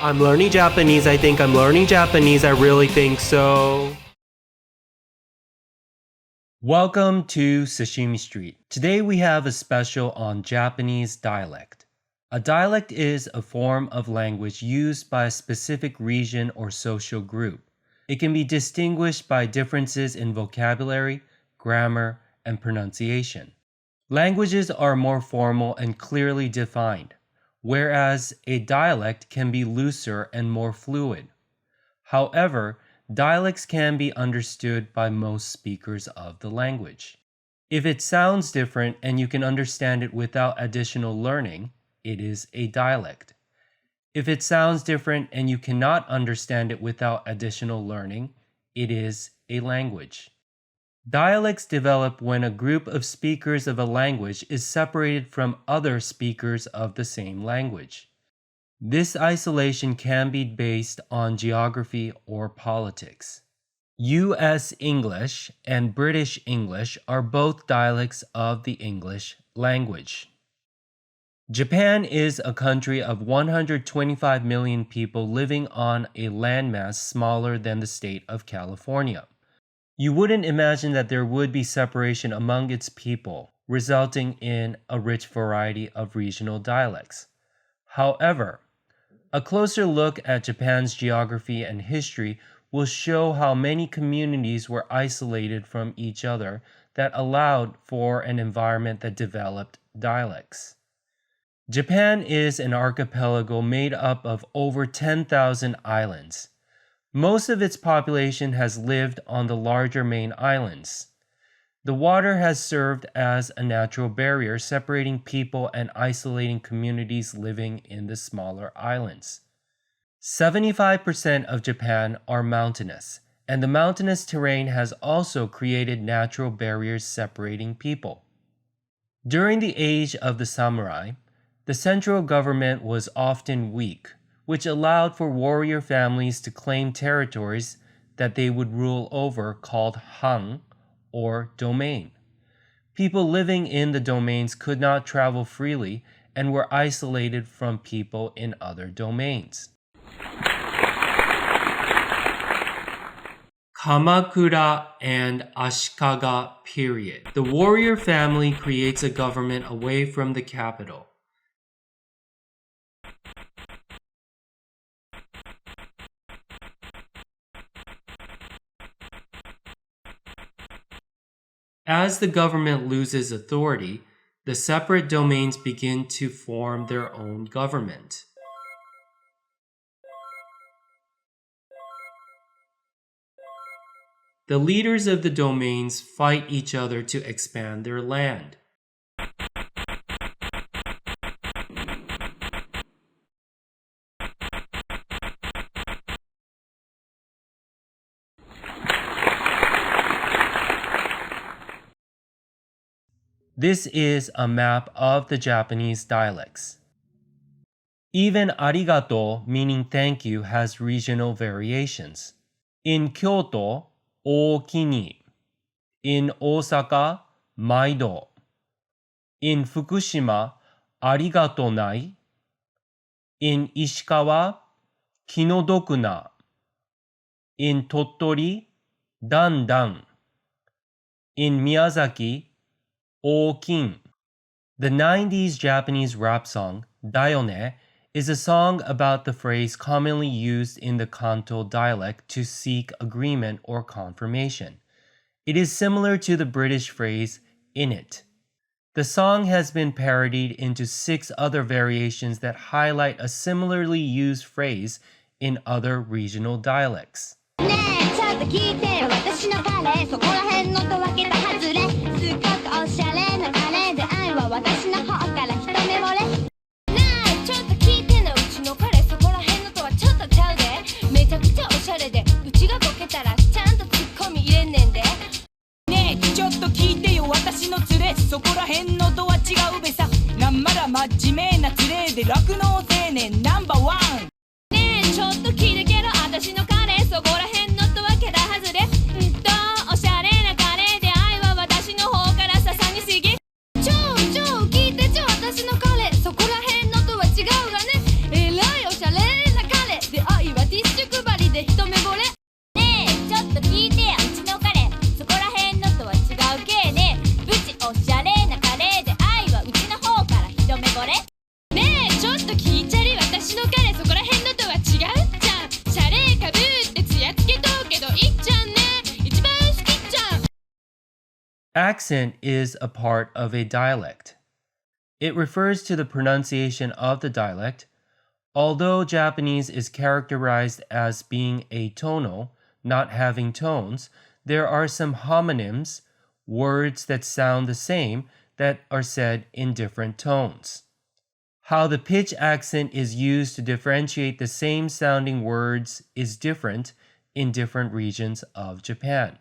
I'm learning Japanese. I think I'm learning Japanese. I really think so. Welcome to Sashimi Street. Today we have a special on Japanese dialect. A dialect is a form of language used by a specific region or social group. It can be distinguished by differences in vocabulary, grammar, and pronunciation. Languages are more formal and clearly defined, whereas a dialect can be looser and more fluid. However, dialects can be understood by most speakers of the language. If it sounds different and you can understand it without additional learning, it is a dialect. If it sounds different and you cannot understand it without additional learning, it is a language. Dialects develop when a group of speakers of a language is separated from other speakers of the same language. This isolation can be based on geography or politics. U.S. English and British English are both dialects of the English language. Japan is a country of 125 million people living on a landmass smaller than the state of California. You wouldn't imagine that there would be separation among its people, resulting in a rich variety of regional dialects. However, a closer look at Japan's geography and history will show how many communities were isolated from each other that allowed for an environment that developed dialects. Japan is an archipelago made up of over 10,000 islands. Most of its population has lived on the larger main islands. The water has served as a natural barrier separating people and isolating communities living in the smaller islands. 75% of Japan are mountainous, and the mountainous terrain has also created natural barriers separating people. During the age of the samurai, the central government was often weak, which allowed for warrior families to claim territories that they would rule over called han, or domain. People living in the domains could not travel freely and were isolated from people in other domains. Kamakura and Ashikaga period. The warrior family creates a government away from the capital. As the government loses authority, the separate domains begin to form their own government. The leaders of the domains fight each other to expand their land. This is a map of the Japanese dialects. Even arigato, meaning thank you, has regional variations. In Kyoto, ookini. In Osaka, maido. In Fukushima, arigato nai. In Ishikawa, kinodoku na. In Tottori, dan dan. In Miyazaki, Okin. The 90s Japanese rap song, Dayone, is a song about the phrase commonly used in the Kanto dialect to seek agreement or confirmation. It is similar to the British phrase, in it. The song has been parodied into 6 other variations that highlight a similarly used phrase in other regional dialects. Accent is a part of a dialect. It refers to the pronunciation of the dialect. Although Japanese is characterized as being atonal, not having tones, there are some homonyms, words that sound the same, that are said in different tones. How the pitch accent is used to differentiate the same sounding words is different in different regions of Japan.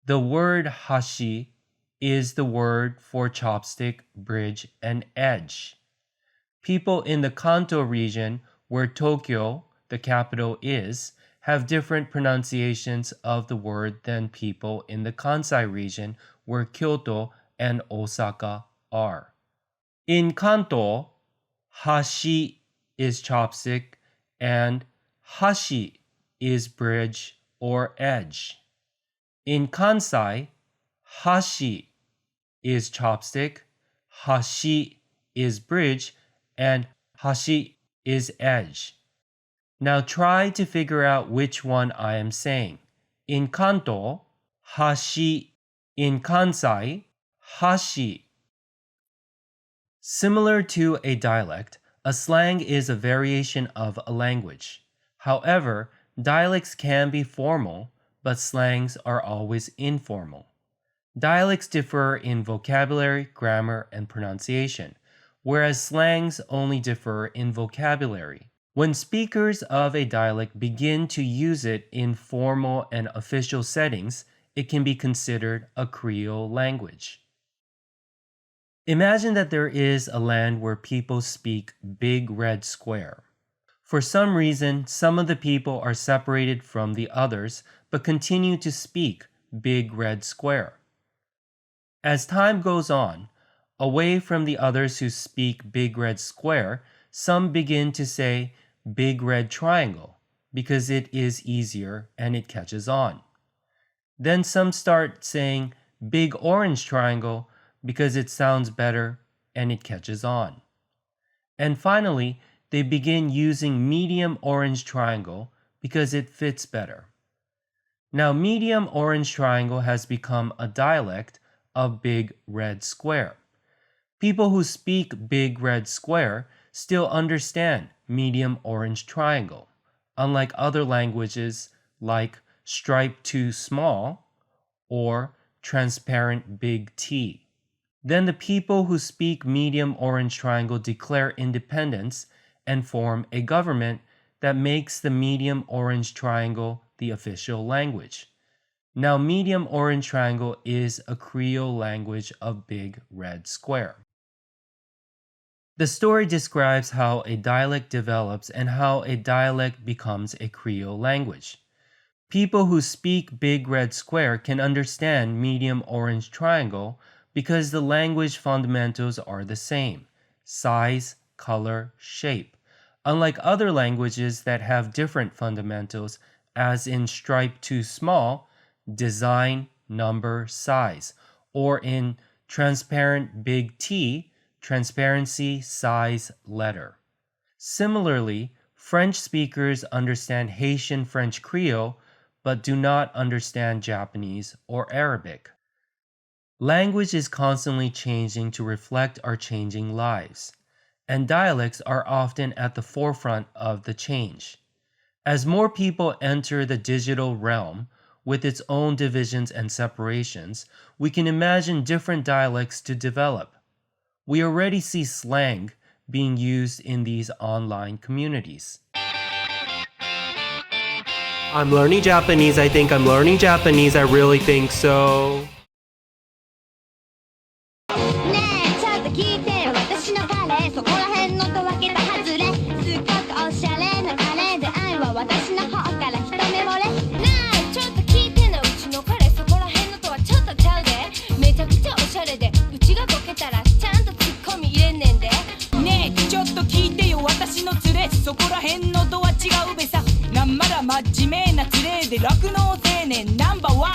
The word hashi is the word for chopstick, bridge, and edge. People in the Kanto region, where Tokyo, the capital, is, have different pronunciations of the word than people in the Kansai region, where Kyoto and Osaka are. In Kanto, hashi is chopstick and hashi is bridge or edge. In Kansai, hashi is chopstick, hashi is bridge, and hashi is edge. Now try to figure out which one I am saying. In Kanto, hashi. In Kansai, hashi. Similar to a dialect, a slang is a variation of a language. However, dialects can be formal, but slangs are always informal. Dialects differ in vocabulary, grammar, and pronunciation, whereas slangs only differ in vocabulary. When speakers of a dialect begin to use it in formal and official settings, it can be considered a Creole language. Imagine that there is a land where people speak Big Red Square. For some reason, some of the people are separated from the others but continue to speak Big Red Square. As time goes on, away from the others who speak Big Red Square, some begin to say Big Red Triangle because it is easier and it catches on. Then some start saying Big Orange Triangle because it sounds better and it catches on. And finally, they begin using Medium Orange Triangle because it fits better. Now, Medium Orange Triangle has become a dialect of Big Red Square. People who speak Big Red Square still understand Medium Orange Triangle, unlike other languages like Stripe Too Small or Transparent Big T. Then the people who speak Medium Orange Triangle declare independence and form a government that makes the Medium Orange Triangle the official language. Now, Medium Orange Triangle is a Creole language of Big Red Square. The story describes how a dialect develops and how a dialect becomes a Creole language. People who speak Big Red Square can understand Medium Orange Triangle because the language fundamentals are the same: size, color, shape. Unlike other languages that have different fundamentals, as in Stripe Too Small, design, number, size, or in Transparent Big T, transparency, size, letter. Similarly, French speakers understand Haitian French Creole but do not understand Japanese or Arabic. Language is constantly changing to reflect our changing lives, and dialects are often at the forefront of the change. As more people enter the digital realm with its own divisions and separations, we can imagine different dialects to develop. We already see slang being used in these online communities. I'm learning Japanese. I think I'm learning Japanese. I really think so. ねえちょっと聞いてよ私の彼そこら辺のと分けたはずれすっごくおしゃれな彼で愛は私の方から一目惚れねえちょっと聞いてねうちの彼そこら辺のとはちょっとちゃうでめちゃくちゃおしゃれでうちがボケたらちゃんとツッコミ入れんねんでねえちょっと聞いてよ私の連れそこら辺のとは違うべさなんまら真面目な連れで酪農青年ナンバーワ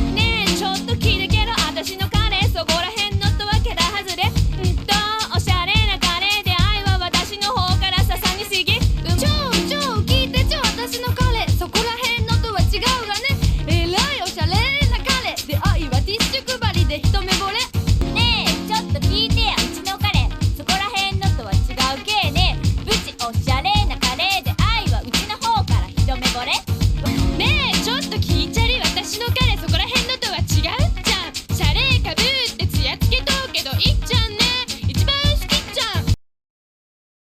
ンねえちょっと聞いてけろ私の彼そこら辺のと分けたはずれおしゃれな彼で愛は私の方からささにすぎ超聞いてちょ私の彼そこら辺のとは違うがねえらいおしゃれな彼で愛はティッシュ配りで一れねえちょっと聞いちゃり私の彼そこら辺のとは違う